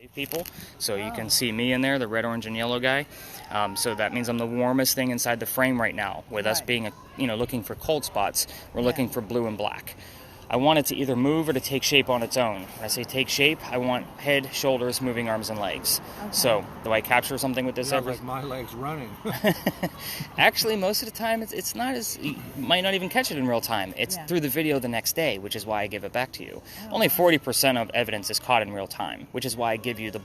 people, so you can see me in there, the red, orange, and yellow guy. So that means I'm the warmest thing inside the frame right now. With us being looking for cold spots, we're looking for blue and black. I want it to either move or to take shape on its own. When I say take shape, I want head, shoulders, moving arms and legs. Okay. So do I capture something with this? Like my legs running. Actually, most of the time, it's not as, you might not even catch it in real time. It's through the video the next day, which is why I give it back to you. Only 40% of evidence is caught in real time, which is why I give you the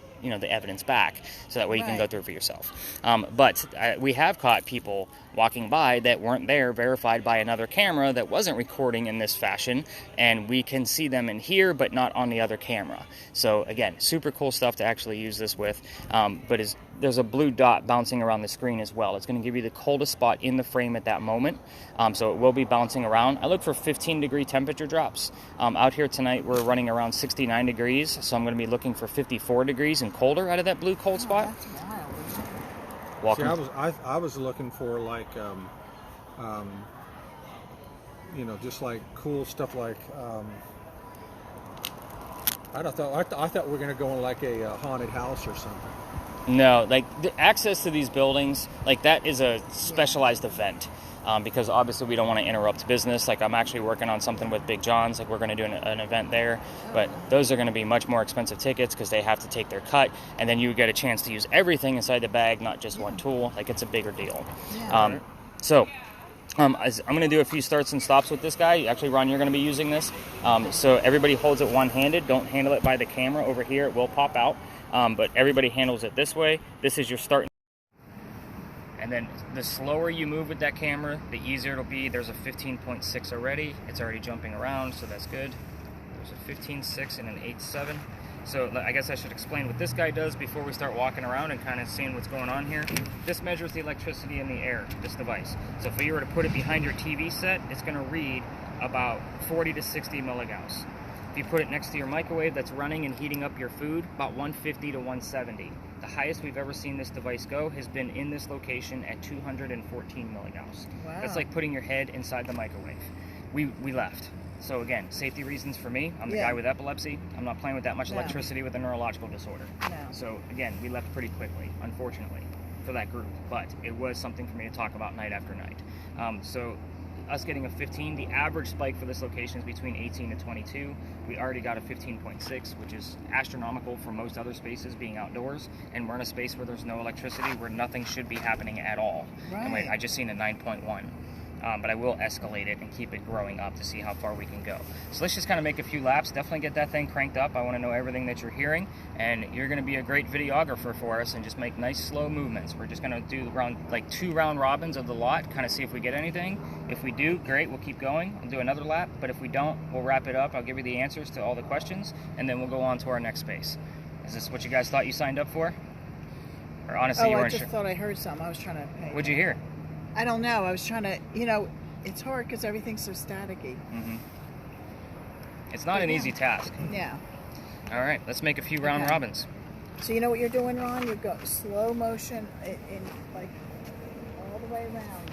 evidence back, so that way you can go through it for yourself. But we have caught people walking by that weren't there, verified by another camera that wasn't recording in this fashion, and we can see them in here but not on the other camera. So again, super cool stuff to actually use this with. But there's a blue dot bouncing around the screen as well. It's going to give you the coldest spot in the frame at that moment, so it will be bouncing around. I look for 15-degree temperature drops. Out here tonight we're running around 69 degrees, so I'm going to be looking for 54 degrees and colder out of that blue cold spot. Welcome. See, I was looking for like just like cool stuff like I thought we were gonna go in like a haunted house or something. No, like the access to these buildings, like that is a specialized event. Because obviously we don't want to interrupt business. Like I'm actually working on something with Big John's, like we're going to do an event there, but those are going to be much more expensive tickets because they have to take their cut, and then you get a chance to use everything inside the bag, not just one tool. Like it's a bigger deal. I'm going to do a few starts and stops with this guy. Actually, Ron, you're going to be using this. So everybody holds it one-handed. Don't handle it by the camera over here. It will pop out, but everybody handles it this way. This is your start. And then the slower you move with that camera, the easier it'll be. There's a 15.6 already. It's already jumping around, so that's good. There's a 15.6 and an 8.7. So I guess I should explain what this guy does before we start walking around and kind of seeing what's going on here. This measures the electricity in the air, this device. So if you were to put it behind your TV set, it's going to read about 40 to 60 milligauss. If you put it next to your microwave that's running and heating up your food, about 150 to 170. The highest we've ever seen this device go has been in this location at 214 milligauss. Wow. That's like putting your head inside the microwave. We left. So again, safety reasons for me. I'm the guy with epilepsy. I'm not playing with that much electricity with a neurological disorder. No. So again, we left pretty quickly, unfortunately, for that group. But it was something for me to talk about night after night. So us getting a 15, the average spike for this location is between 18 and 22. We already got a 15.6, which is astronomical for most other spaces being outdoors, and we're in a space where there's no electricity, where nothing should be happening at all. Right. And I just seen a 9.1. But I will escalate it and keep it growing up to see how far we can go. So let's just kind of make a few laps. Definitely get that thing cranked up. I want to know everything that you're hearing, and you're going to be a great videographer for us and just make nice slow movements. We're just going to do like 2 round robins of the lot, kind of see if we get anything. If we do, great, we'll keep going. We'll do another lap, but if we don't, we'll wrap it up. I'll give you the answers to all the questions, and then we'll go on to our next space. Is this what you guys thought you signed up for? Or honestly, you weren't sure? I just thought I heard something. I was trying to pay. What'd you hear? I don't know. I was trying to, it's hard because everything's so staticky. Mm-hmm. It's not an easy task. Yeah. All right, let's make a few round robins. So you know what you're doing, Ron? You go slow motion in like all the way around.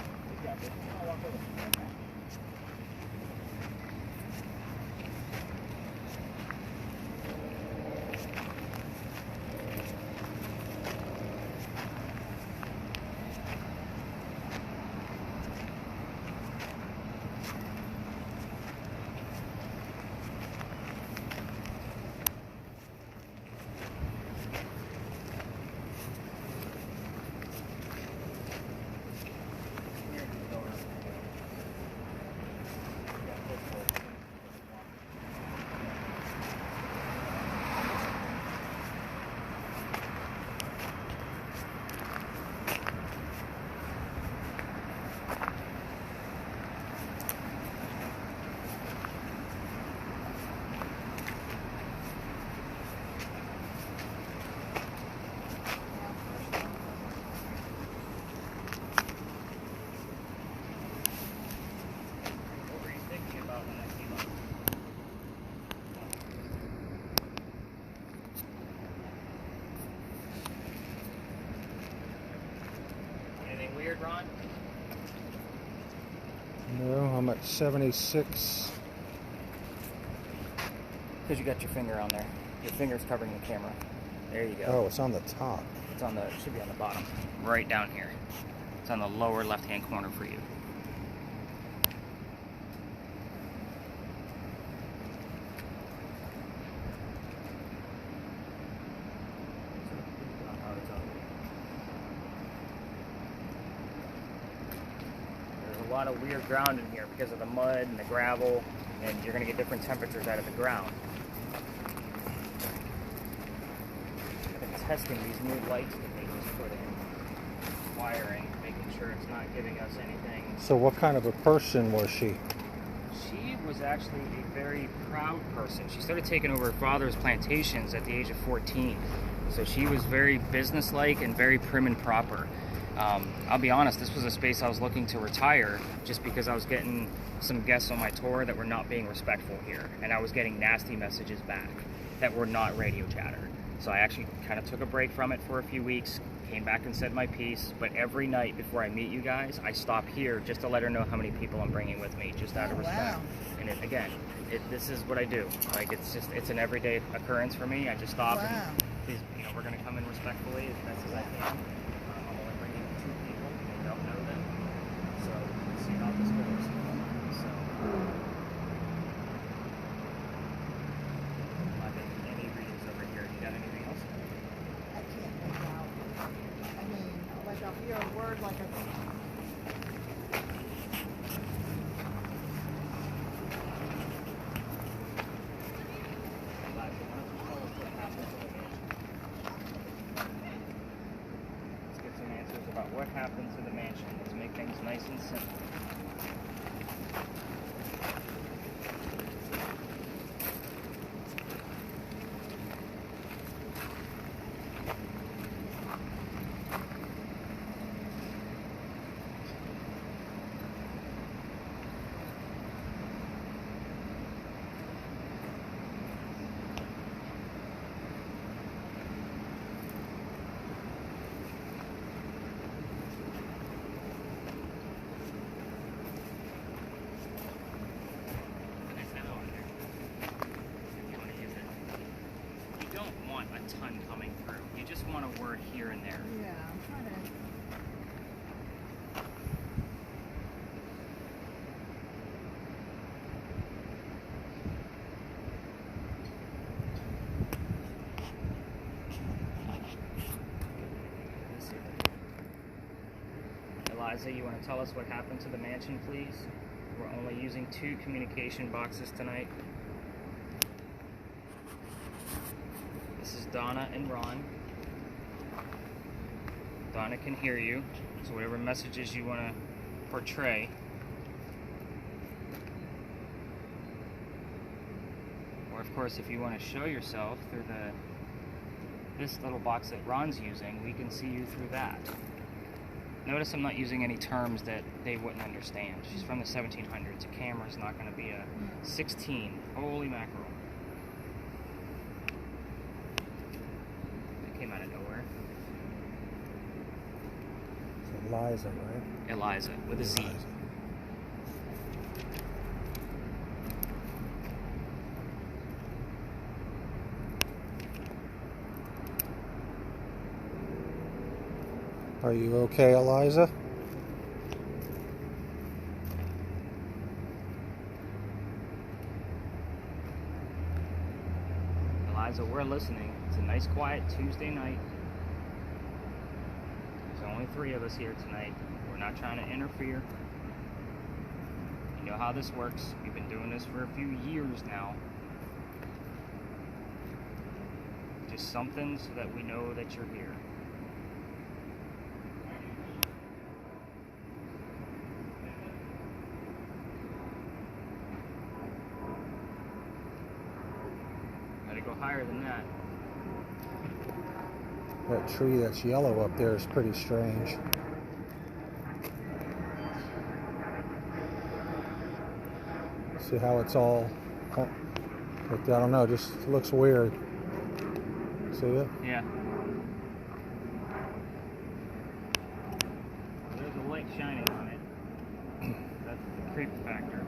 Weird, Ron? No, I'm at 76. Because you got your finger on there. Your finger's covering the camera. There you go. Oh, it's on the top. It's on the, it should be on the bottom, right down here. It's on the lower left-hand corner for you. There's a lot of weird ground in here because of the mud and the gravel, and you're going to get different temperatures out of the ground. Testing these new lights that they just put in, wiring, making sure it's not giving us anything. So what kind of a person was she? She was actually a very proud person. She started taking over her father's plantations at the age of 14. So she was very businesslike and very prim and proper. I'll be honest, this was a space I was looking to retire just because I was getting some guests on my tour that were not being respectful here. And I was getting nasty messages back that were not radio chatter. So I actually kind of took a break from it for a few weeks, came back and said my piece, but every night before I meet you guys, I stop here just to let her know how many people I'm bringing with me, just out of respect. Wow. And this is what I do. Like, it's an everyday occurrence for me. I just stop Wow. and, please, we're going to come in respectfully as best as I can. I'm only bringing 2 people. I don't know them. So let's see how this goes. So, any readings over here? You got anything else? I can't make out. I mean, like I'll hear a word like a. Let's get some answers about what happened to the mansion. Let's make things nice and simple. A ton coming through. You just want a word here and there. Yeah, I'm trying to. Eliza, you want to tell us what happened to the mansion, please? We're only using 2 communication boxes tonight. This is Donna and Ron. Donna can hear you, so whatever messages you want to portray. Or of course, if you want to show yourself through this little box that Ron's using, we can see you through that. Notice I'm not using any terms that they wouldn't understand. She's from the 1700s. A camera's not going to be a 16. Holy mackerel. That came out of nowhere. It's Eliza, right? Eliza, with a Z. Eliza. Are you okay, Eliza? Eliza, we're listening. It's a nice, quiet Tuesday night. There's only 3 of us here tonight. We're not trying to interfere. You know how this works. We've been doing this for a few years now. Just something so that we know that you're here. Go higher than that. That tree that's yellow up there is pretty strange. See how it's all, I don't know, just looks weird. See it? Yeah. There's a light shining on it. That's the creep factor.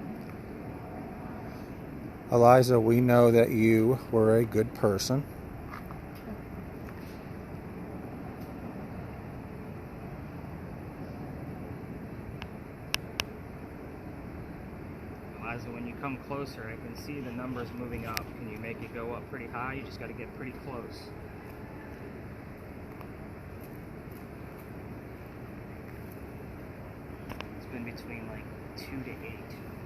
Eliza, we know that you were a good person. Eliza, when you come closer, I can see the numbers moving up. Can you make it go up pretty high? You just got to get pretty close. It's been between like 2 to 8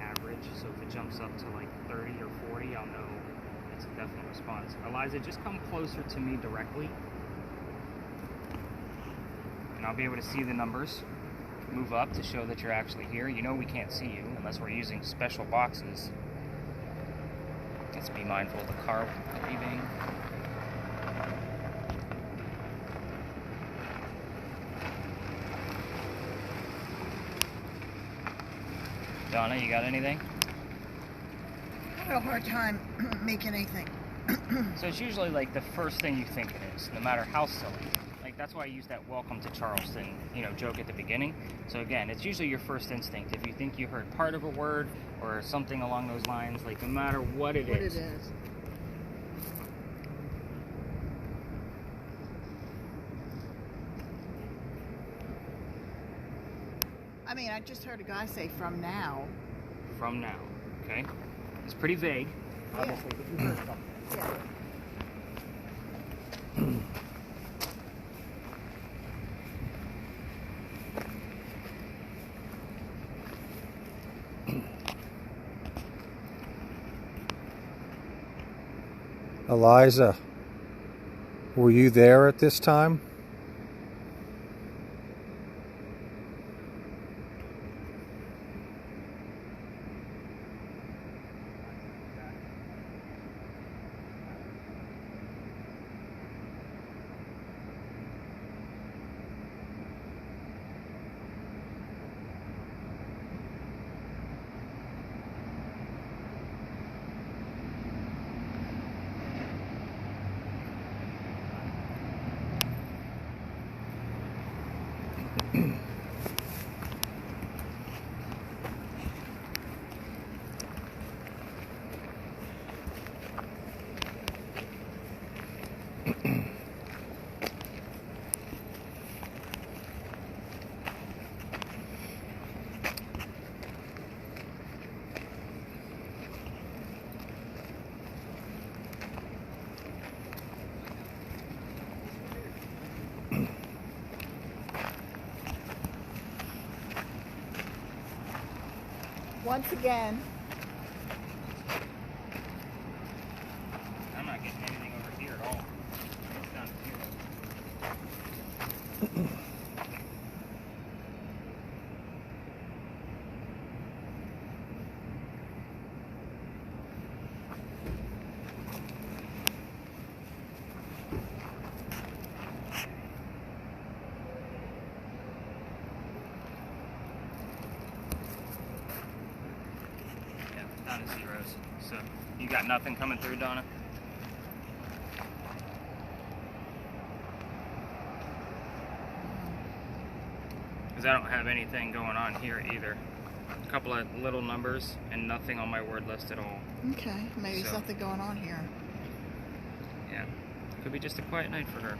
average, so if it jumps up to like 30 or 40, I'll know it's a definite response. Eliza, just come closer to me directly, and I'll be able to see the numbers move up to show that you're actually here. You know we can't see you unless we're using special boxes. Let's be mindful of the car leaving. Donna, you got anything? I have a hard time making anything. So it's usually like the first thing you think it is, no matter how silly. Like that's why I use that welcome to Charleston, joke at the beginning. So again, it's usually your first instinct. If you think you heard part of a word or something along those lines, like no matter what it is. I mean, I just heard a guy say from now. From now, okay? It's pretty vague, obviously, but you heard something. Yeah. Eliza, were you there at this time? Once again, I'm not getting anything over here at all. It's down here. Down to zeros. So you got nothing coming through, Donna? Because I don't have anything going on here either. A couple of little numbers and nothing on my word list at all. okay, maybe something going on here. Yeah. Could be just a quiet night for her.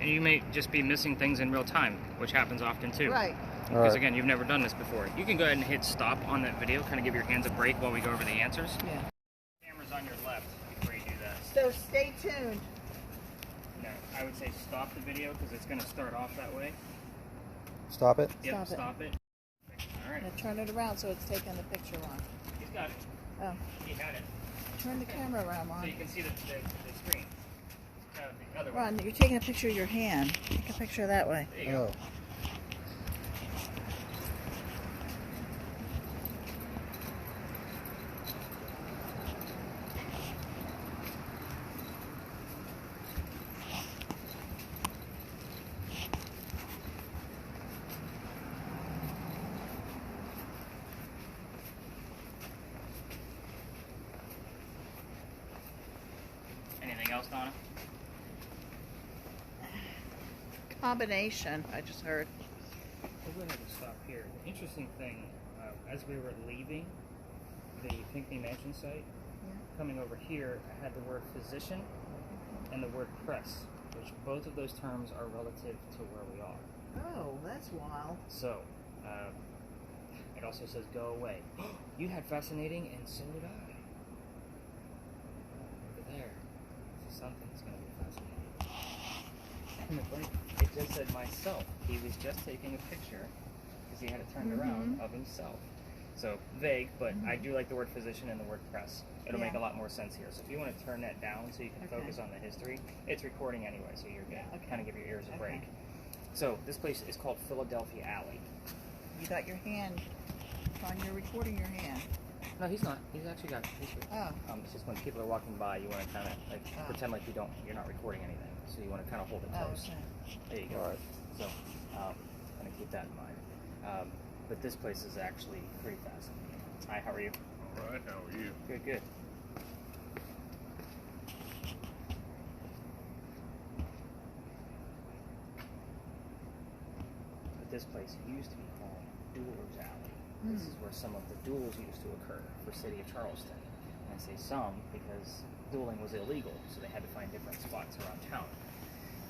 And you may just be missing things in real time, which happens often too. Right. Because again, you've never done this before. You can go ahead and hit stop on that video, kind of give your hands a break while we go over the answers. Yeah. Camera's on your left before you do that. So stay tuned. No, I would say stop the video because it's going to start off that way. Stop it? Yep, Stop it. stop it. All right. Now turn it around so it's taking the picture on. He's got it. Oh, He had it. turn the camera around, So Ron. you can see the screen. The other way. Ron, you're taking a picture of your hand. Take a picture that way. There you go. Oh. Anything else, Donna? Combination, I just heard. We'll go ahead and stop here. The interesting thing, as we were leaving the Pinckney Mansion site, coming over here, I had the word physician and the word press, which both of those terms are relative to where we are. Oh, that's wild. So, I It also says go away. You had fascinating, and so did I. Look at there. Something's going to be fascinating. And the funny, it just said myself. He was just taking a picture because he had it turned around of himself. So vague, but I do like the word physician and the word press. It'll make a lot more sense here. So if you want to turn that down so you can focus on the history, it's recording anyway, so you're good. Kind of give your ears a break. So this place is called Philadelphia Alley. You got your hand on your recording your hand. No, he's not. He's actually got. He's good. Oh. It's just when people are walking by, you want to kind of like pretend like you're not recording anything. So you want to kind of hold it close. Okay. There you go. All right. So, kind of keep that in mind. But this place is actually pretty fascinating. Hi, how are you? All right, how are you? Good, good. But this place used to be called Dueller's Alley. This is where some of the duels used to occur for City of Charleston. And I say some because dueling was illegal, so they had to find different spots around town.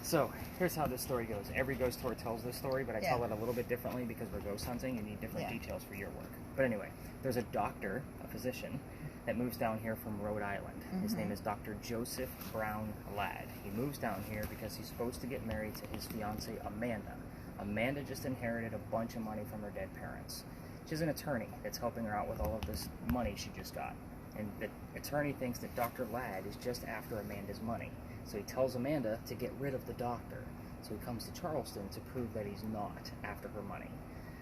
So, here's how this story goes. Every ghost tour tells this story, but I tell it a little bit differently because we're ghost hunting. You need different details for your work. But anyway, there's a doctor, a physician, that moves down here from Rhode Island. His name is Dr. Joseph Brown Ladd. He moves down here because he's supposed to get married to his fiancée, Amanda. Amanda just inherited a bunch of money from her dead parents. She's an attorney that's helping her out with all of this money she just got. And the attorney thinks that Dr. Ladd is just after Amanda's money. So he tells Amanda to get rid of the doctor. So he comes to Charleston to prove that he's not after her money.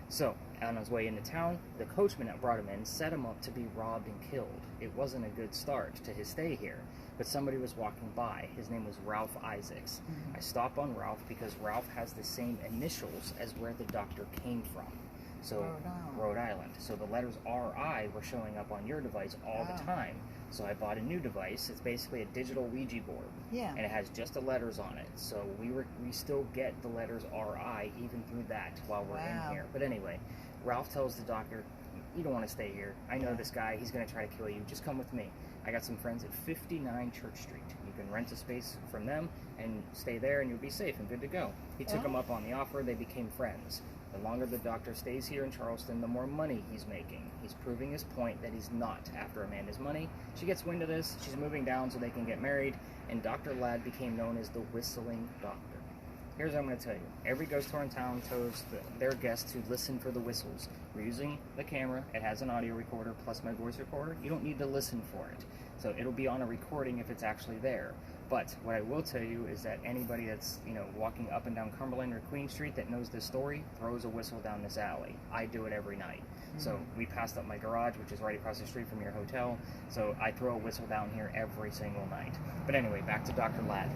So, on his way into town, the coachman that brought him in set him up to be robbed and killed. It wasn't a good start to his stay here, but somebody was walking by. His name was Ralph Isaacs. I stop on Ralph because Ralph has the same initials as where the doctor came from. So, Rhode Island. So the letters RI were showing up on your device all the time. So I bought a new device. It's basically a digital Ouija board. Yeah. And it has just the letters on it. So we still get the letters RI even through that while we're in here. But anyway, Ralph tells the doctor, you don't want to stay here. I know this guy. He's going to try to kill you. Just come with me. I got some friends at 59 Church Street. You can rent a space from them and stay there and you'll be safe and good to go. He took him up on the offer. They became friends. The longer the doctor stays here in Charleston, the more money he's making. He's proving his point that he's not after Amanda's money. She gets wind of this. She's moving down so they can get married. And Dr. Ladd became known as the Whistling Doctor. Here's what I'm going to tell you. Every ghost tour in town tells their guests to listen for the whistles. We're using the camera. It has an audio recorder plus my voice recorder. You don't need to listen for it. So it'll be on a recording if it's actually there. But what I will tell you is that anybody that's, walking up and down Cumberland or Queen Street that knows this story throws a whistle down this alley. I do it every night. So we passed up my garage, which is right across the street from your hotel. So I throw a whistle down here every single night. But anyway, back to Dr. Ladd.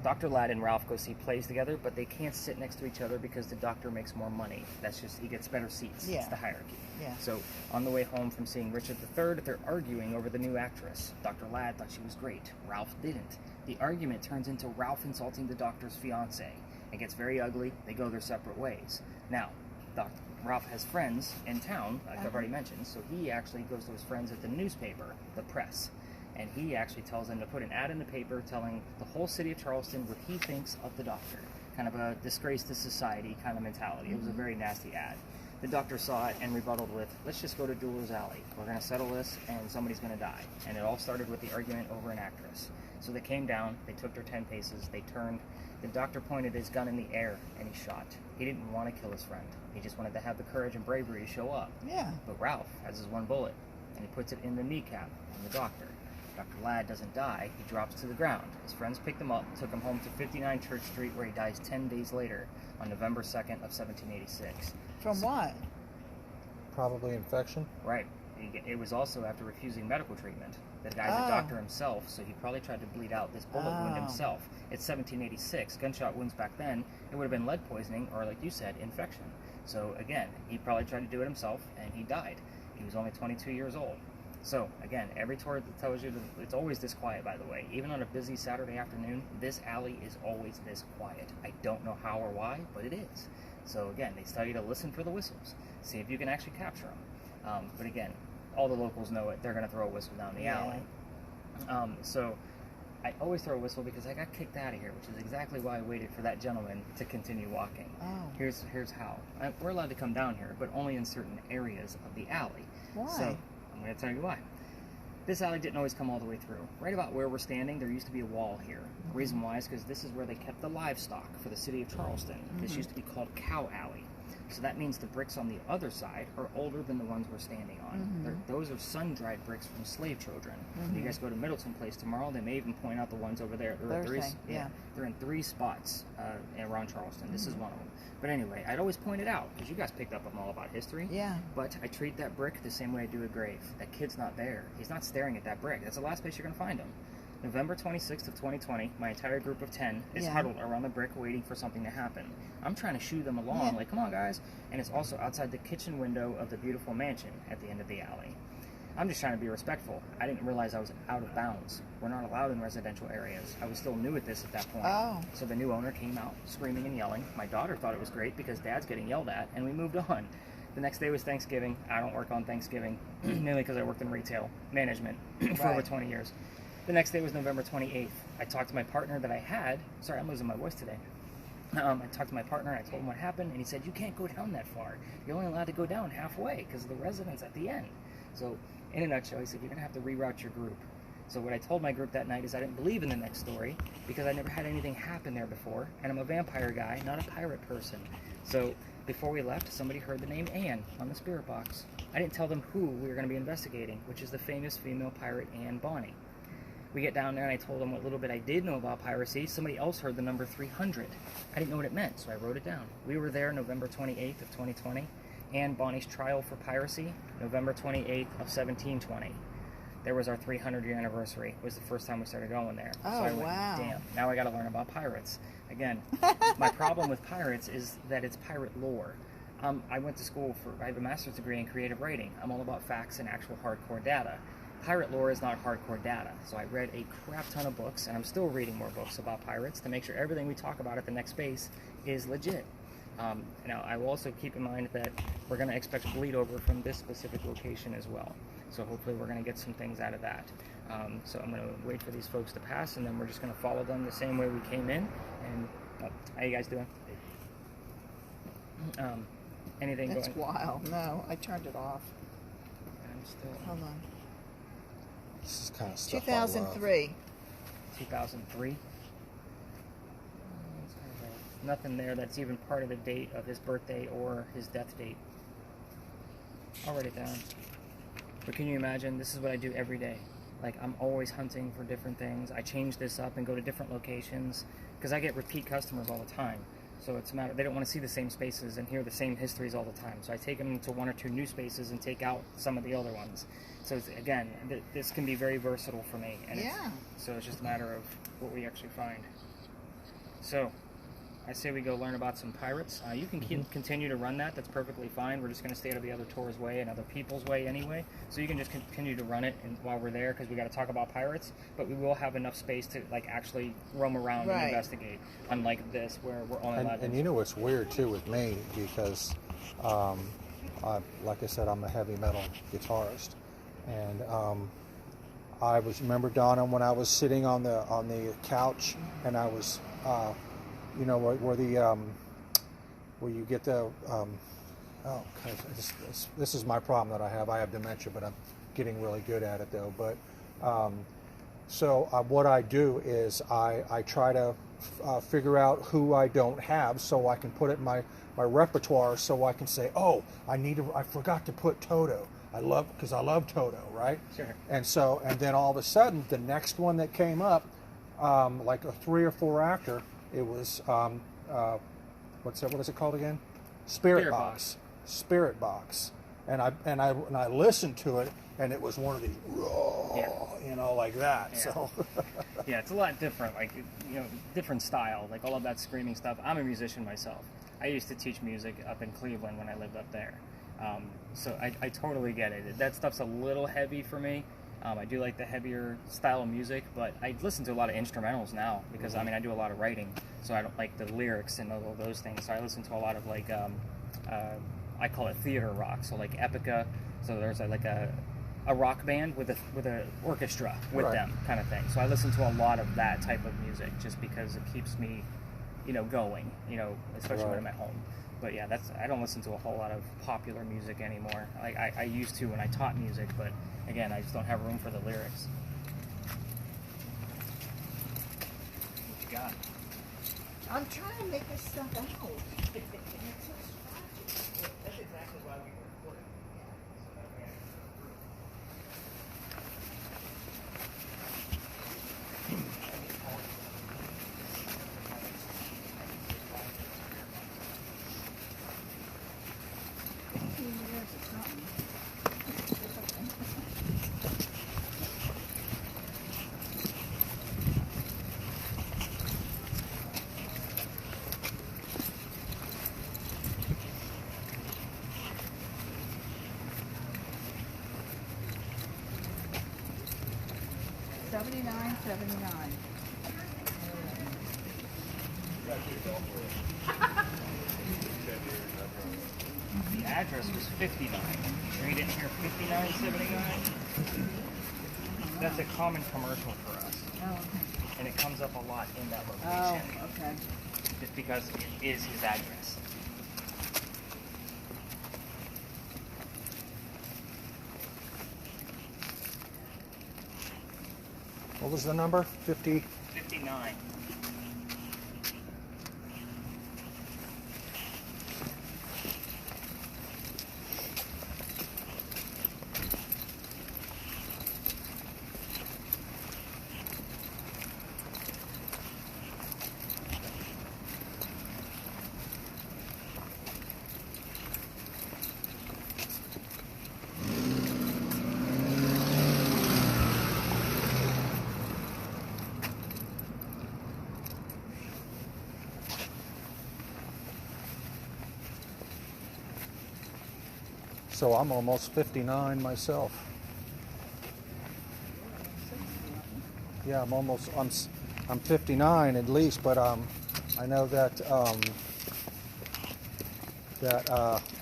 Dr. Ladd and Ralph go see plays together, but they can't sit next to each other because the doctor makes more money. That's just, he gets better seats. It's the hierarchy. So on the way home from seeing Richard III, they're arguing over the new actress. Dr. Ladd thought she was great. Ralph didn't. The argument turns into Ralph insulting the doctor's fiancée. It gets very ugly. They go their separate ways. Now, Ralph has friends in town, like I've already mentioned, so he actually goes to his friends at the newspaper, the press. And he actually tells them to put an ad in the paper telling the whole city of Charleston what he thinks of the doctor. Kind of a disgrace to society kind of mentality. It was a very nasty ad. The doctor saw it and rebutted with, let's just go to Dueller's Alley. We're going to settle this and somebody's going to die. And it all started with the argument over an actress. So they came down, they took their 10 paces, they turned. The doctor pointed his gun in the air and he shot. He didn't want to kill his friend. He just wanted to have the courage and bravery to show up. But Ralph has his one bullet and he puts it in the kneecap of the doctor. Dr. Ladd doesn't die, he drops to the ground. His friends picked him up, took him home to 59 Church Street, where he dies 10 days later, on November 2nd of 1786. From what? Probably infection. Right. It was also after refusing medical treatment. The guy's a doctor himself, so he probably tried to bleed out this bullet wound himself. It's 1786. Gunshot wounds back then, it would have been lead poisoning, or like you said, infection. So again, he probably tried to do it himself, and he died. He was only 22 years old. So, again, every tour that tells you, it's always this quiet, by the way. Even on a busy Saturday afternoon, this alley is always this quiet. I don't know how or why, but it is. So, again, they tell you to listen for the whistles. See if you can actually capture them. But again, all the locals know it. They're going to throw a whistle down the alley. So, I always throw a whistle because I got kicked out of here, which is exactly why I waited for that gentleman to continue walking. Oh. Here's how. We're allowed to come down here, but only in certain areas of the alley. Why? So I'm going to tell you why. This alley didn't always come all the way through. Right about where we're standing, there used to be a wall here. The reason why is because this is where they kept the livestock for the city of Charleston. This used to be called Cow Alley. So that means the bricks on the other side are older than the ones we're standing on. Those are sun-dried bricks from slave children. If you guys go to Middleton Place tomorrow, they may even point out the ones over there. They're in 3 spots around Charleston. This is one of them. But anyway, I'd always point it out because you guys picked up on all about history. Yeah. But I treat that brick the same way I do a grave. That kid's not there. He's not staring at that brick. That's the last place you're going to find him. November 26th of 2020, my entire group of 10 is huddled around the brick waiting for something to happen. I'm trying to shoo them along, like, come on, guys. And it's also outside the kitchen window of the beautiful mansion at the end of the alley. I'm just trying to be respectful. I didn't realize I was out of bounds. We're not allowed in residential areas. I was still new at this at that point. Oh. So the new owner came out screaming and yelling. My daughter thought it was great because Dad's getting yelled at, and we moved on. The next day was Thanksgiving. I don't work on Thanksgiving, mainly because I worked in retail management for over 20 years. The next day was November 28th. I talked to my partner that I had. Sorry, I'm losing my voice today. I talked to my partner and I told him what happened, and he said, you can't go down that far. You're only allowed to go down halfway because of the residents at the end. So, in a nutshell, he said, you're going to have to reroute your group. So what I told my group that night is I didn't believe in the next story because I never had anything happen there before, and I'm a vampire guy, not a pirate person. So before we left, somebody heard the name Anne on the spirit box. I didn't tell them who we were going to be investigating, which is the famous female pirate Anne Bonny. We get down there and I told them what little bit I did know about piracy. Somebody else heard the number 300. I didn't know what it meant, so I wrote it down. We were there November 28th of 2020. Anne Bonny's trial for piracy, November 28th of 1720. There was our 300-year anniversary. It was the first time we started going there. Oh, so I went, wow. damn, now I got to learn about pirates. Again, my problem with pirates is that it's pirate lore. I went to school I have a master's degree in creative writing. I'm all about facts and actual hardcore data. Pirate lore is not hardcore data. So I read a crap ton of books, and I'm still reading more books about pirates to make sure everything we talk about at the next base is legit. Now, I will also keep in mind that we're going to expect bleed over from this specific location as well. So hopefully we're going to get some things out of that. So I'm going to wait for these folks to pass, and then we're just going to follow them the same way we came in. And how you guys doing? Anything That's going? wild. No, I turned it off. I'm still. Hold on. This is kind of stuff I love. 2003. 2003. Nothing there that's even part of the date of his birthday or his death date. I'll write it down. But can you imagine? This is what I do every day. Like, I'm always hunting for different things. I change this up and go to different locations because I get repeat customers all the time. So it's a matter, they don't want to see the same spaces and hear the same histories all the time. So I take them to 1 or 2 new spaces and take out some of the other ones. So it's, again, this can be very versatile for me. And so it's just a matter of what we actually find. So I say we go learn about some pirates. You can continue to run that. That's perfectly fine. We're just going to stay out of the other tour's way and other people's way anyway. So you can just continue to run it while we're there because we got to talk about pirates. But we will have enough space to like actually roam around and investigate. Unlike this, where we're only allowed. And you know what's weird too with me because, like I said, I'm a heavy metal guitarist, and I remember Donna when I was sitting on the couch and I was. You know where you get the this is my problem that I have. I have dementia, but I'm getting really good at it though. But what I do is I try to figure out who I don't have so I can put it in my repertoire so I can say, oh, I forgot to put Toto. Because I love Toto, right? Sure. And then all of a sudden the next one that came up, like a 3 or 4 after. It was what is it called again? Spirit Box. Spirit Box. And I listened to it, and it was one of these, like that. Yeah. So yeah, it's a lot different. Like different style. Like all of that screaming stuff. I'm a musician myself. I used to teach music up in Cleveland when I lived up there. So I totally get it. That stuff's a little heavy for me. I do like the heavier style of music, but I listen to a lot of instrumentals now because I do a lot of writing, so I don't like the lyrics and all those things. So I listen to a lot of like I call it theater rock, so like Epica. So there's like a a rock band with a orchestra with Right. them, kind of thing. So I listen to a lot of that type of music just because it keeps me, going. Especially when Right. I'm at home. But yeah, I don't listen to a whole lot of popular music anymore. I used to when I taught music, but again, I just don't have room for the lyrics. What you got? I'm trying to make this stuff out. That's exactly why we recorded. $79.79. The address was 59. Sure you didn't hear 5979? That's a common commercial for us, Oh, okay. and it comes up a lot in that Oh, location, okay. just because it is his address. What was the number? 50. 59. So I'm almost 59 myself. Yeah, I'm 59 at least, but I know that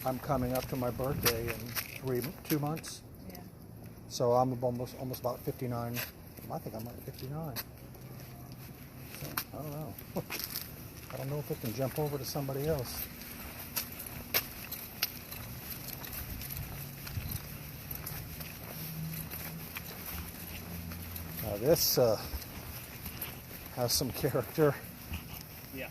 I'm coming up to my birthday in 2 months. Yeah. So I'm almost about 59. I think I'm at 59. So, I don't know. I don't know if it can jump over to somebody else. Now this has some character. Yeah.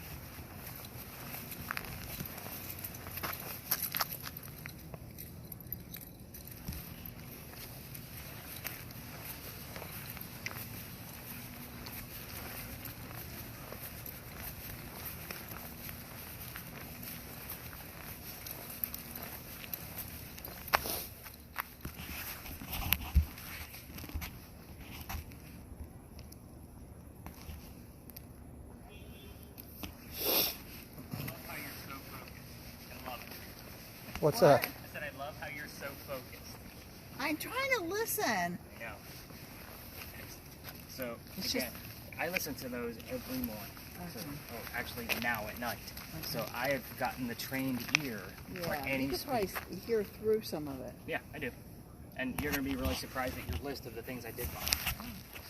What's What? that? I said I love how you're so focused. I'm trying to listen. Yeah. So It's again, I listen to those every morning. So, Okay. actually now at night. So I have gotten the trained ear for Yeah, any you could probably speed. hear through some of it. Yeah, I do. And you're going to be really surprised at your list of the things I did buy.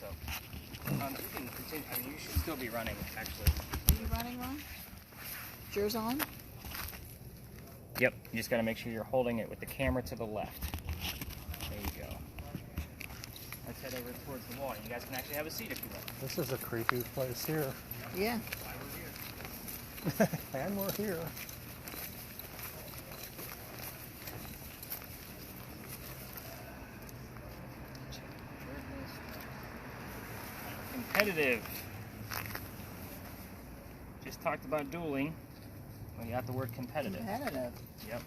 So you can continue. I mean, you should still be running, actually. Are you running, Ron? Is yours on? Yep. You just got to make sure you're holding it with the camera to the left. There you go. Let's head over towards the wall. You guys can actually have a seat if you want. This is a creepy place here. Yeah. Why we're here. And we're here. Competitive. Just talked about dueling. Well, you got the word competitive. Competitive. Yep.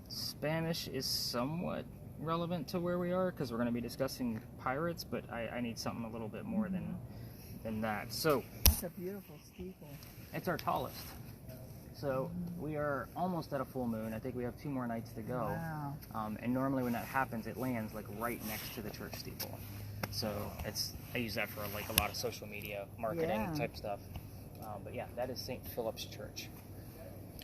Spanish is somewhat relevant to where we are because we're going to be discussing pirates, but I need something a little bit more than that. So That's a beautiful steeple. it's our tallest. So we are almost at a full moon. I think we have 2 more nights to go. Wow. And normally when that happens, it lands like right next to the church steeple. So I use that for like a lot of social media marketing Yeah. type stuff. But yeah, that is St. Philip's Church.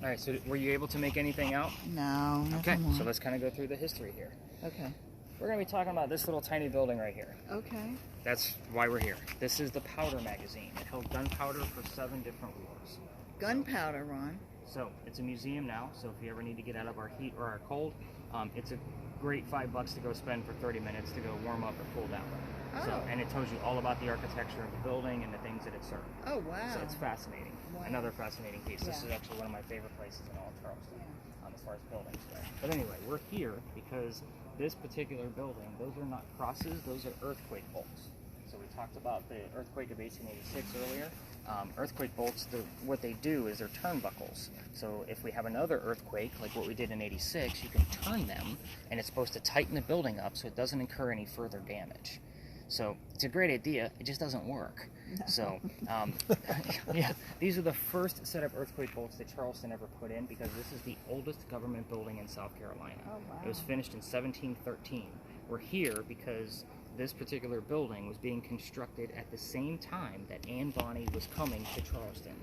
All right, so were you able to make anything out? No. Okay, so let's kind of go through the history here. Okay. We're going to be talking about this little tiny building right here. Okay. That's why we're here. This is the powder magazine. It held gunpowder for 7 different wars. Gunpowder, Ron. So it's a museum now, so if you ever need to get out of our heat or our cold, it's a great $5 to go spend for 30 minutes to go warm up or cool down. Oh. So, and it tells you all about the architecture of the building and the things that it served. Oh, wow. So it's fascinating. Wow. Another fascinating piece. This Yeah. is actually one of my favorite places in all of Charleston, as far as buildings go. But anyway, we're here because this particular building, those are not crosses, those are earthquake bolts. So we talked about the earthquake of 1886 earlier. Earthquake bolts, what they do is they're turnbuckles. So if we have another earthquake, like what we did in 86, you can turn them, and it's supposed to tighten the building up so it doesn't incur any further damage. So it's a great idea, it just doesn't work. No. So, yeah, these are the first set of earthquake bolts that Charleston ever put in because this is the oldest government building in South Carolina. Oh, wow. It was finished in 1713. We're here because this particular building was being constructed at the same time that Anne Bonny was coming to Charleston.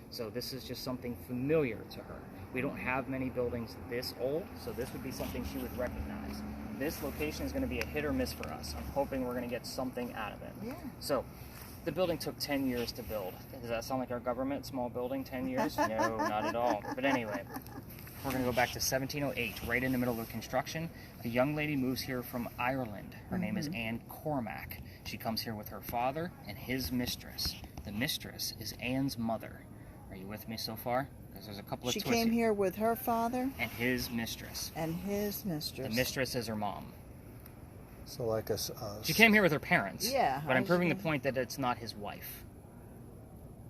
So this is just something familiar to her. We don't have many buildings this old, so this would be something she would recognize. This location is going to be a hit or miss for us. I'm hoping we're going to get something out of it. Yeah. So the building took 10 years to build. Does that sound like our government? Small building, 10 years? No, not at all. But anyway, we're going to go back to 1708, right in the middle of construction. The young lady moves here from Ireland. Her name is Anne Cormack. She comes here with her father and his mistress. The mistress is Anne's mother. Are you with me so far? Because there's a couple of She twists. came here with her father? And his mistress. And his mistress. The mistress is her mom. So like a... She came here with her parents. Yeah. But I'm proving the point that it's not his wife.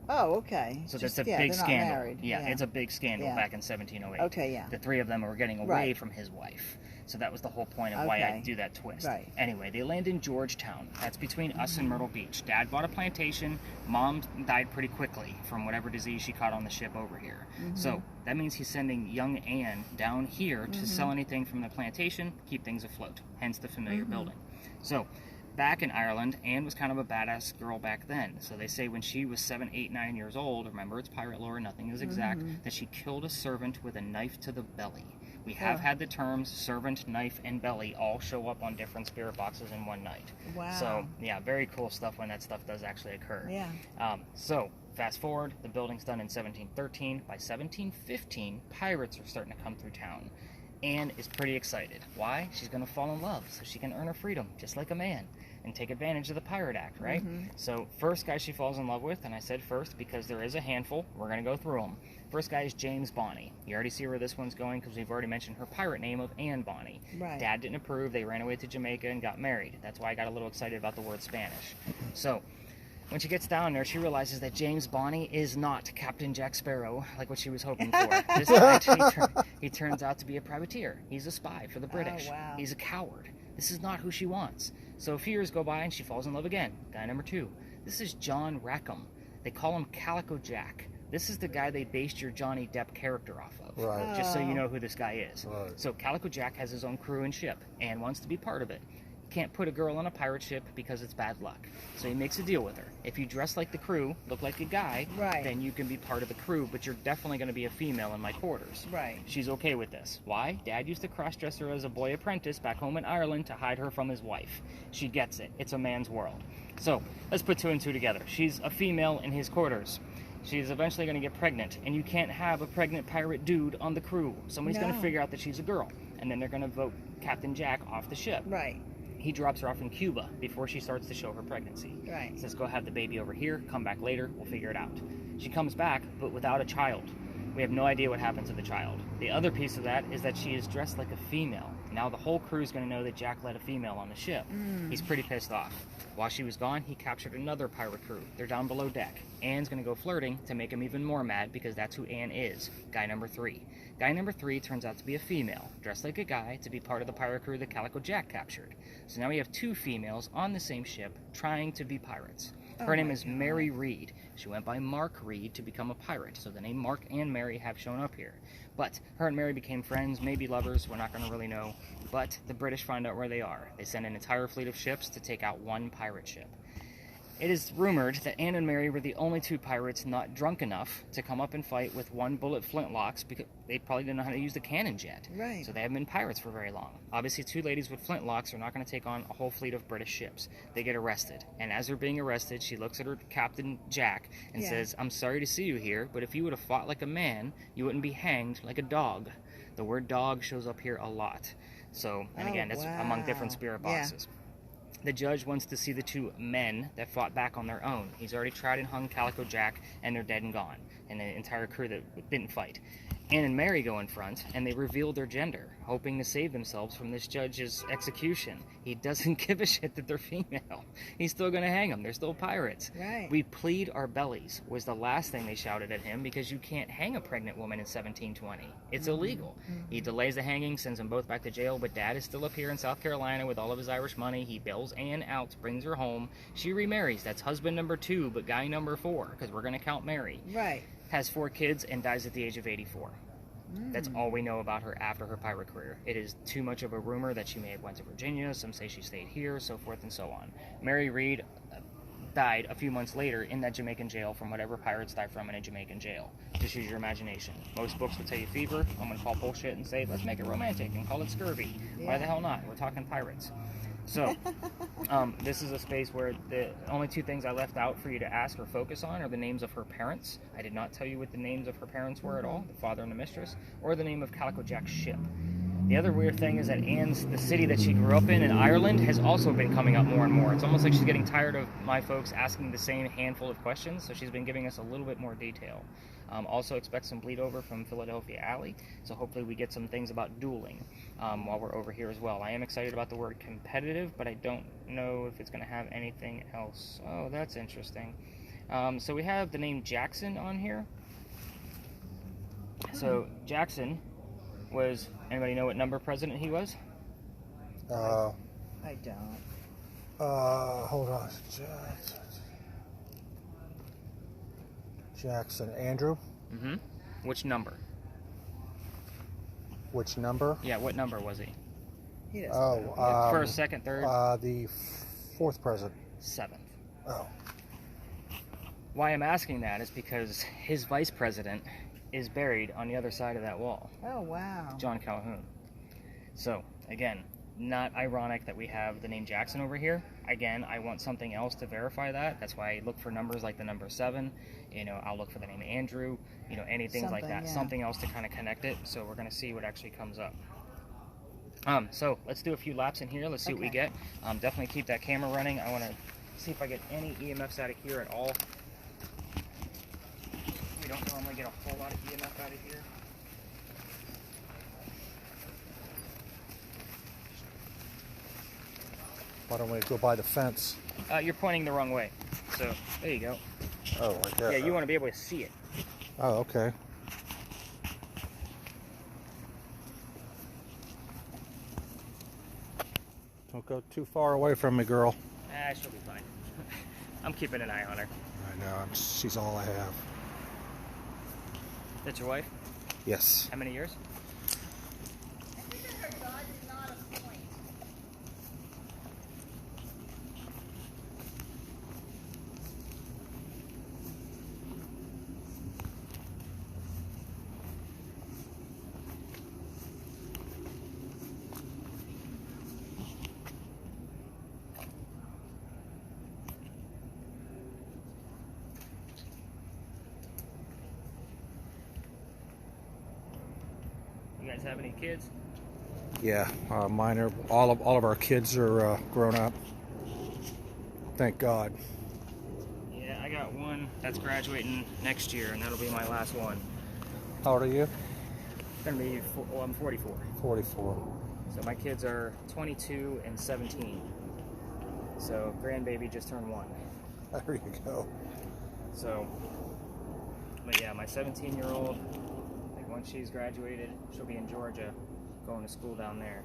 Oh, okay. So that's a big scandal. Yeah, it's a big scandal back in 1708. Okay, yeah. The 3 of them were getting away from his wife. So that was the whole point of why I do that twist. Right. Anyway, they land in Georgetown. That's between us and Myrtle Beach. Dad bought a plantation. Mom died pretty quickly from whatever disease she caught on the ship over here. So that means he's sending young Anne down here to sell anything from the plantation, keep things afloat. Hence the familiar building. So back in Ireland, Anne was kind of a badass girl back then. So they say when she was 7, 8, 9 years old, remember it's pirate lore, nothing is exact, that she killed a servant with a knife to the belly. We have had the terms servant, knife, and belly all show up on different spirit boxes in one night. Wow. So, yeah, very cool stuff when that stuff does actually occur. Yeah. So, fast forward, the building's done in 1713. By 1715, pirates are starting to come through town. Anne is pretty excited. Why? She's going to fall in love so she can earn her freedom, just like a man, and take advantage of the Pirate Act, right? So, first guy she falls in love with, and I said first because there is a handful, we're going to go through them. First guy is James Bonny. You already see where this one's going because we've already mentioned her pirate name of Anne Bonny. Right. Dad didn't approve. They ran away to Jamaica and got married. That's why I got a little excited about the word Spanish. So, when she gets down there, she realizes that James Bonny is not Captain Jack Sparrow, like what she was hoping for. This guy, he turns out to be a privateer. He's a spy for the British. Oh, wow. He's a coward. This is not who she wants. So a few years go by and she falls in love again. Guy number 2. This is John Rackham. They call him Calico Jack. This is the guy they based your Johnny Depp character off of. Right. Just so you know who this guy is. Right. So Calico Jack has his own crew and ship and wants to be part of it. Can't put a girl on a pirate ship because it's bad luck. So he makes a deal with her. If you dress like the crew, look like a guy, then you can be part of the crew, but you're definitely going to be a female in my quarters. Right. She's okay with this. Why? Dad used to cross-dress her as a boy apprentice back home in Ireland to hide her from his wife. She gets it. It's a man's world. So let's put 2 and 2 together. She's a female in his quarters. She's eventually going to get pregnant, and you can't have a pregnant pirate dude on the crew. Somebody's going to figure out that she's a girl, and then they're going to vote Captain Jack off the ship. Right. He drops her off in Cuba before she starts to show her pregnancy. Right. Says, go have the baby over here, come back later, we'll figure it out. She comes back, but without a child. We have no idea what happened to the child. The other piece of that is that she is dressed like a female. Now the whole crew is going to know that Jack let a female on the ship. He's pretty pissed off. While she was gone, he captured another pirate crew. They're down below deck. Anne's going to go flirting to make him even more mad because that's who Anne is. Guy number 3. Guy number 3 turns out to be a female, dressed like a guy to be part of the pirate crew that Calico Jack captured. So now we have 2 females on the same ship trying to be pirates. Her name is Mary Reed. She went by Mark Reed to become a pirate, so the name Mark and Mary have shown up here. But her and Mary became friends, maybe lovers, we're not going to really know. But the British find out where they are. They send an entire fleet of ships to take out one pirate ship. It is rumored that Anne and Mary were the only two pirates not drunk enough to come up and fight with one bullet flintlocks because they probably didn't know how to use the cannons yet. Right. So they haven't been pirates for very long. Obviously, two ladies with flintlocks are not going to take on a whole fleet of British ships. They get arrested. And as they're being arrested, she looks at her captain, Jack, and says, "I'm sorry to see you here, but if you would have fought like a man, you wouldn't be hanged like a dog." The word dog shows up here a lot. So, and again, that's among different spirit boxes. The judge wants to see the two men that fought back on their own. He's already tried and hung Calico Jack, and they're dead and gone, and the entire crew that didn't fight. Anne and Mary go in front, and they reveal their gender, hoping to save themselves from this judge's execution. He doesn't give a shit that they're female. He's still going to hang them. They're still pirates. Right. "We plead our bellies," was the last thing they shouted at him, because you can't hang a pregnant woman in 1720. It's illegal. He delays the hanging, sends them both back to jail, but Dad is still up here in South Carolina with all of his Irish money. He bails Anne out, brings her home. She remarries. That's husband number 2, but guy number 4, because we're going to count Mary. Right. Has 4 kids and dies at the age of 84. That's all we know about her after her pirate career. It is too much of a rumor that she may have went to Virginia. Some say she stayed here, so forth and so on. Mary Read died a few months later in that Jamaican jail from whatever pirates die from in a Jamaican jail. Just use your imagination. Most books would tell you fever. I'm going to call bullshit and say, let's make it romantic and call it scurvy. Why the hell not? We're talking pirates. So, this is a space where the only 2 things I left out for you to ask or focus on are the names of her parents. I did not tell you what the names of her parents were at all, the father and the mistress, or the name of Calico Jack's ship. The other weird thing is that Anne's, the city that she grew up in Ireland, has also been coming up more and more. It's almost like she's getting tired of my folks asking the same handful of questions, so she's been giving us a little bit more detail. Also expect some bleed over from Philadelphia Alley, so hopefully we get some things about dueling while we're over here as well. I am excited about the word competitive, but I don't know if it's going to have anything else. Oh, that's interesting. So we have the name Jackson on here. So Jackson was, anybody know what number president he was? I don't. Hold on. Jackson. Andrew? Mm-hmm. Which number? Which number? Yeah, what number was he? He doesn't know. First, second, third? The 4th president. 7th. Oh. Why I'm asking that is because his vice president is buried on the other side of that wall. Oh, wow. John Calhoun. So, again, not ironic that we have the name Jackson over here. Again, I want something else to verify that. That's why I look for numbers like the number 7. You know, I'll look for the name Andrew. You know, anything like that. Yeah. Something else to kind of connect it. So we're going to see what actually comes up. So let's do a few laps in here. Let's see what we get. Definitely keep that camera running. I want to see if I get any EMFs out of here at all. We don't normally get a whole lot of EMF out of here. Why don't we go by the fence? You're pointing the wrong way. So, there you go. Oh, like that. Yeah, you want to be able to see it. Oh, okay. Don't go too far away from me, girl. She'll be fine. I'm keeping an eye on her. I know. She's all I have. That's your wife? Yes. How many years? You guys have any kids? Yeah, mine are. All of our kids are grown up. Thank God. Yeah, I got one that's graduating next year, and that'll be my last one. How old are you? It's gonna be, I'm 44. 44. So my kids are 22 and 17. So grandbaby just turned 1. There you go. So, but yeah, my 17-year-old, like once she's graduated, she'll be in Georgia, going to school down there.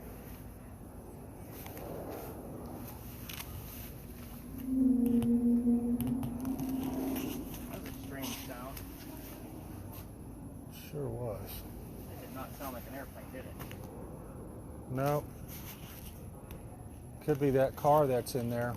That was a strange sound. Sure was. It did not sound like an airplane, did it? No. Could be that car that's in there.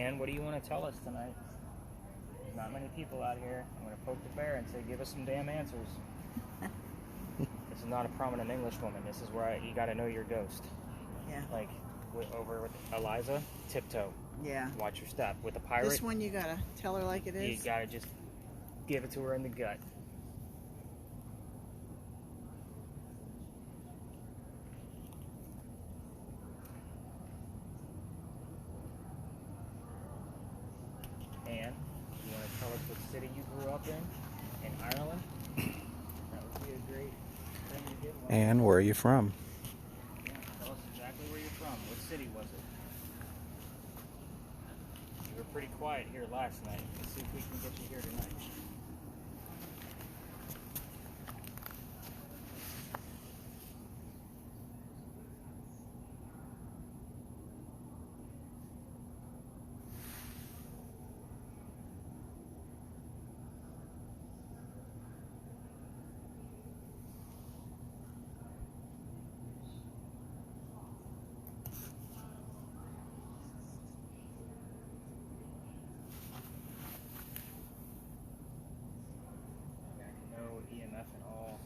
Ann, what do you want to tell us tonight? There's not many people out here. I'm going to poke the bear and say, give us some damn answers. This is not a prominent English woman. This is where you got to know your ghost. Yeah. Like over with Eliza, tiptoe. Yeah. Watch your step. With the pirate, This one you gotta tell her like it is. you got to just give it to her in the gut. Anne, you want to tell us what city you grew up in Ireland? That would be a great thing to get one. And where are you from? Yeah, tell us exactly where you're from. What city was it? You were pretty quiet here last night. Let's see if we can get you here tonight. No EMF at all.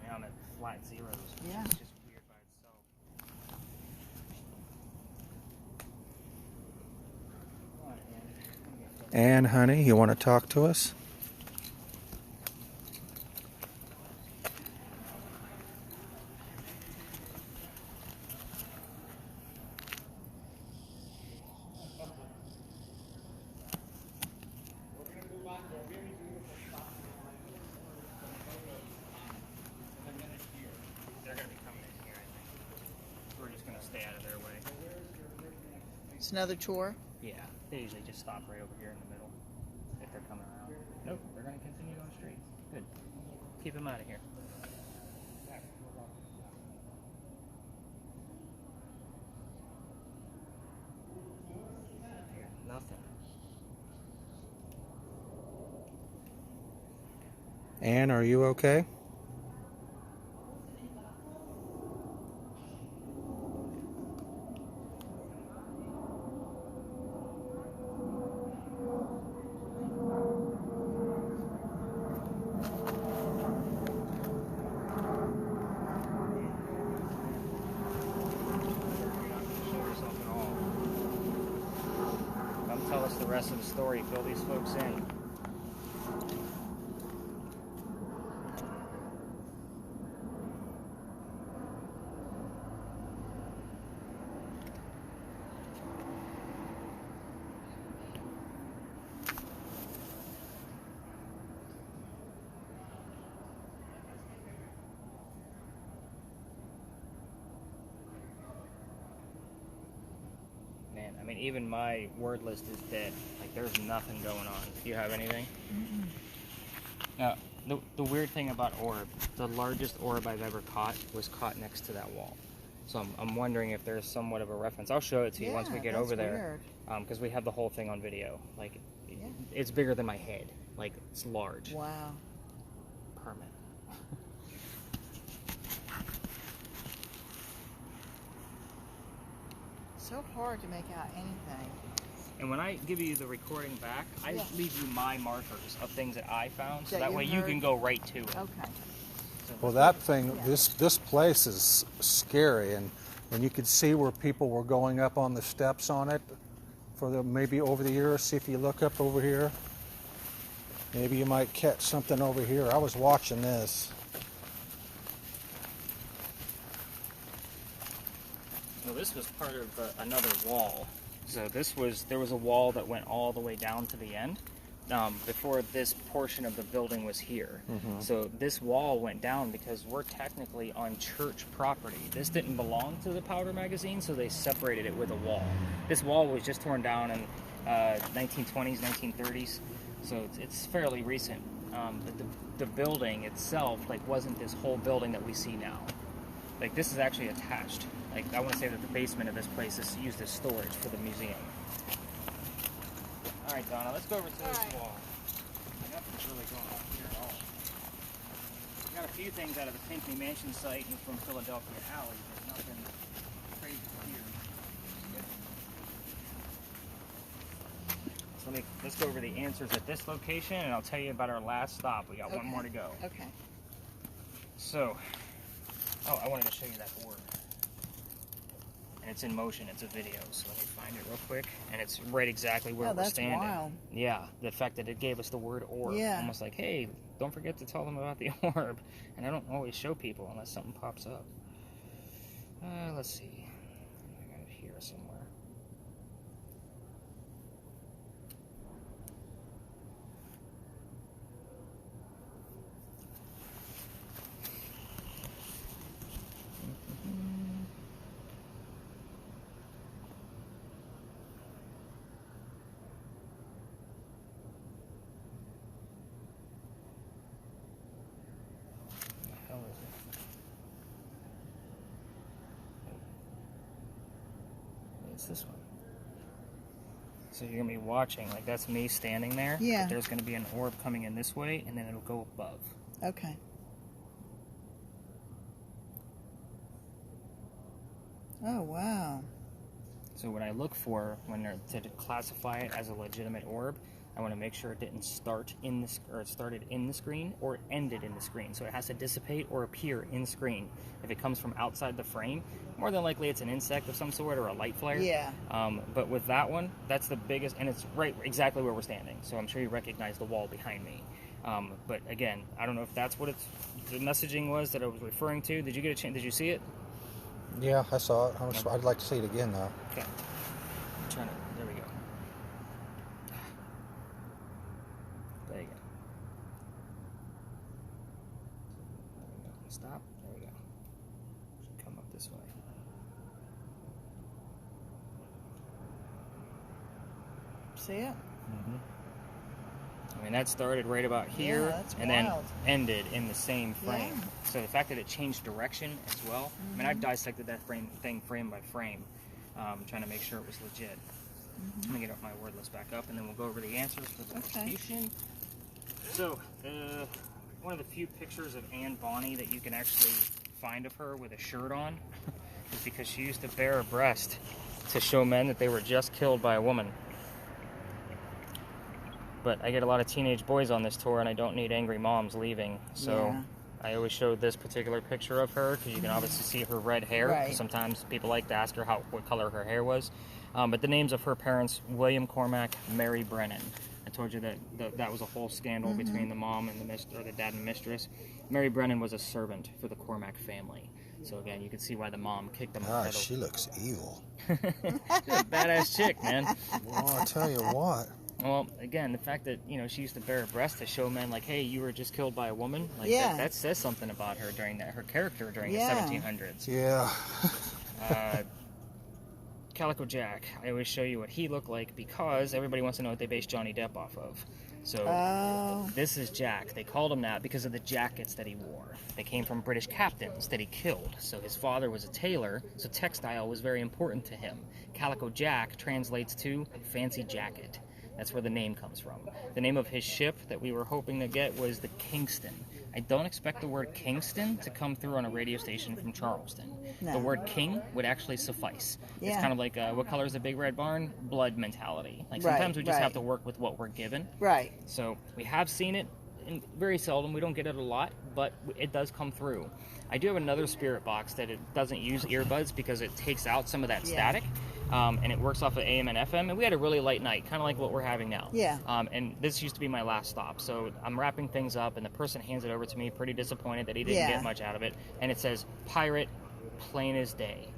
I mean, I'm at flat zeros. Yeah. It's just weird by itself. Come on, Ann. Ann, honey, you want to talk to us? They're going to be coming in here, I think. We're just going to stay out of their way. It's another tour. Yeah, they usually just stop right over here in the middle if they're coming around. Nope, they're going to continue going straight. Good. Keep them out of here. Nothing. Ann, are you okay? Show yourself at all. Come tell us the rest of the story. Fill these folks in. Man, I mean, even my word list is dead. Like, there's nothing going on. Do you have anything? Now, the weird thing about orb, the largest orb I've ever caught was caught next to that wall. So I'm wondering if there's somewhat of a reference. I'll show it to you once we get over there. Because we have the whole thing on video. Like, it's bigger than my head. Like, it's large. Wow. Permit. So hard to make out anything. And when I give you the recording back, I leave you my markers of things that I found, so That that you way you heard? can go right to it. Okay. So Well, that thing, this place is scary, and you could see where people were going up on the steps on it for maybe over the years. See if you look up over here. Maybe you might catch something over here. I was watching this. Well, this was part of another wall. So there was a wall that went all the way down to the end before this portion of the building was here. So this wall went down because we're technically on church property. This didn't belong to the powder magazine, so they separated it with a wall. This wall was just torn down in 1920s, 1930s, so it's fairly recent. But the building itself wasn't this whole building that we see now. Like, this is actually attached. Like, I want to say that the basement of this place is used as storage for the museum. All right, Donna, let's go over to this wall. Nothing's really going on here at all. We got a few things out of the Pinckney Mansion site and from Philadelphia Alley, but nothing crazy here. let's go over the answers at this location, and I'll tell you about our last stop. We got one more to go. Okay. So, I wanted to show you that orb. And it's in motion. It's a video. So let me find it real quick. And it's right exactly where we're standing. Wild. Yeah, the fact that it gave us the word orb. Yeah. Almost like, hey, don't forget to tell them about the orb. And I don't always show people unless something pops up. Let's see. I got it here somewhere. It's this one. So you're gonna be watching, like that's me standing there. Yeah. But there's gonna be an orb coming in this way, and then it'll go above. Okay. Oh, wow. So what I look for when they're to classify it as a legitimate orb, I want to make sure it didn't start in this, or it started in the screen, or it ended in the screen. So it has to dissipate or appear in screen. If it comes from outside the frame, more than likely it's an insect of some sort or a light flare. Yeah. But with that one, that's the biggest, and it's right exactly where we're standing. So I'm sure you recognize the wall behind me. But again, I don't know if that's what the messaging was that I was referring to. Did you get a chance? Did you see it? Yeah, I saw it. I'd like to see it again, though. Okay. I'm trying to. There we go. There you go. There we go. Stop. There we go. Should come up this way. See it? Mm-hmm. I mean, that started right about here, that's and wild. then ended in the same frame. Yeah. So the fact that it changed direction as well. I mean, I've dissected that thing frame by frame, trying to make sure it was legit. Let me get my word list back up, and then we'll go over the answers for the location. So, one of the few pictures of Anne Bonny that you can actually find of her with a shirt on is because she used to bare her breast to show men that they were just killed by a woman. But I get a lot of teenage boys on this tour, and I don't need angry moms leaving. So I always show this particular picture of her because you can obviously see her red hair. Right. Sometimes people like to ask her what color her hair was. But the names of her parents, William Cormack, Mary Brennan. I told you that that was a whole scandal between the mom and the dad and mistress. Mary Brennan was a servant for the Cormack family. So again, you can see why the mom kicked them. God, she looks evil. She's a badass chick, man. Well, I tell you what. Well, again, the fact that, she used to bare her breast to show men, like, hey, you were just killed by a woman, like, that says something about her her character during the 1700s. Yeah. Calico Jack, I always show you what he looked like because everybody wants to know what they based Johnny Depp off of. So this is Jack. They called him that because of the jackets that he wore. They came from British captains that he killed. So his father was a tailor, so textile was very important to him. Calico Jack translates to fancy jacket. That's where the name comes from. The name of his ship that we were hoping to get was the Kingston. I don't expect the word Kingston to come through on a radio station from Charleston. No. The word king would actually suffice. It's kind of like, what color is the big red barn? Blood mentality. Like sometimes we just have to work with what we're given. Right. So we have seen it, and very seldom. We don't get it a lot, but it does come through. I do have another spirit box that it doesn't use earbuds because it takes out some of that static. And it works off of AM and FM, and we had a really light night, kind of like what we're having now. Yeah. And this used to be my last stop, so I'm wrapping things up, and the person hands it over to me, pretty disappointed that he didn't get much out of it, and it says, Pirate, plain as day.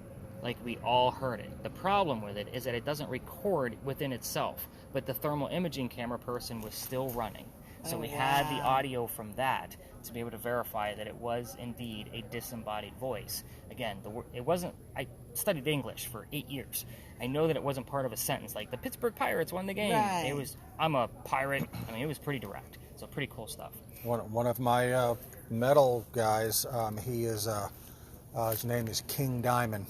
Like, we all heard it. The problem with it is that it doesn't record within itself, but the thermal imaging camera person was still running. So we had the audio from that to be able to verify that it was indeed a disembodied voice. Again, it wasn't. I studied English for 8 years. I know that it wasn't part of a sentence like the Pittsburgh Pirates won the game. Right. It was, I'm a pirate. I mean, it was pretty direct. So pretty cool stuff. One of my metal guys, he is his name is King Diamond.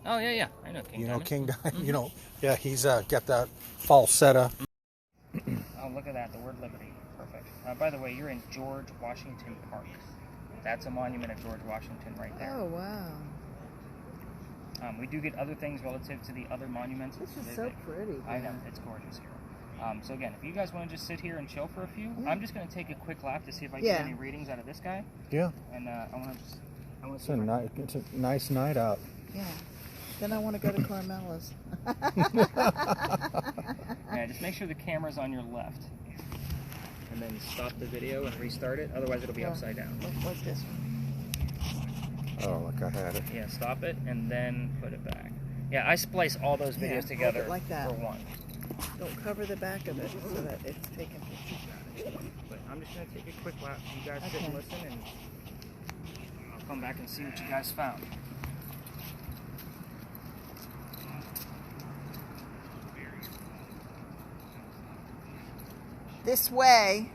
Oh yeah, I know King Diamond. You know King Diamond. Mm-hmm. He's got that falsetto. Oh, look at that, the word liberty. Perfect. By the way, you're in George Washington Park. That's a monument of George Washington right there. Oh, wow. We do get other things relative to the other monuments. This is so pretty. I know, it's gorgeous here. So again, if you guys want to just sit here and chill for a few, I'm just going to take a quick lap to see if I get any readings out of this guy. Yeah. And I want to it's a nice night out. Yeah. Then I want to go to Carmela's. Yeah, just make sure the camera's on your left. And then stop the video and restart it, otherwise it'll be upside down. Like this one. Oh, like I had it. Yeah, stop it and then put it back. Yeah, I splice all those videos together like that. for one. Don't cover the back of it so that it's taken pictures. But I'm just going to take a quick lap. You guys sit and listen, and I'll come back and see what you guys found. This way.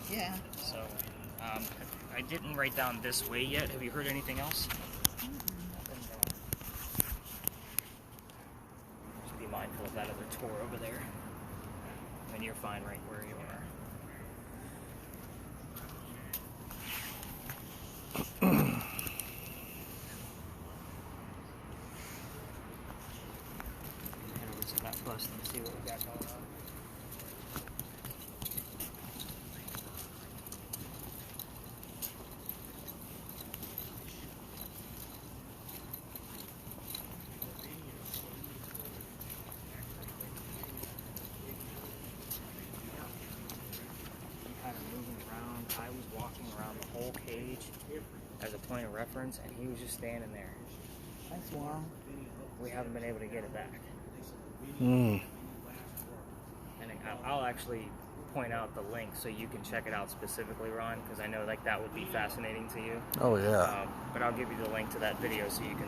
Yeah. So, I didn't write down this way yet. Have you heard anything else? Just be mindful of that other tour over there. And you're fine right where you are. Head over to that bus and see what we got going on. I was walking around the whole cage as a point of reference, and he was just standing there. That's wild. We haven't been able to get it back. Mm. And I'll actually point out the link so you can check it out specifically, Ron, because I know like that would be fascinating to you. Oh yeah. But I'll give you the link to that video so you can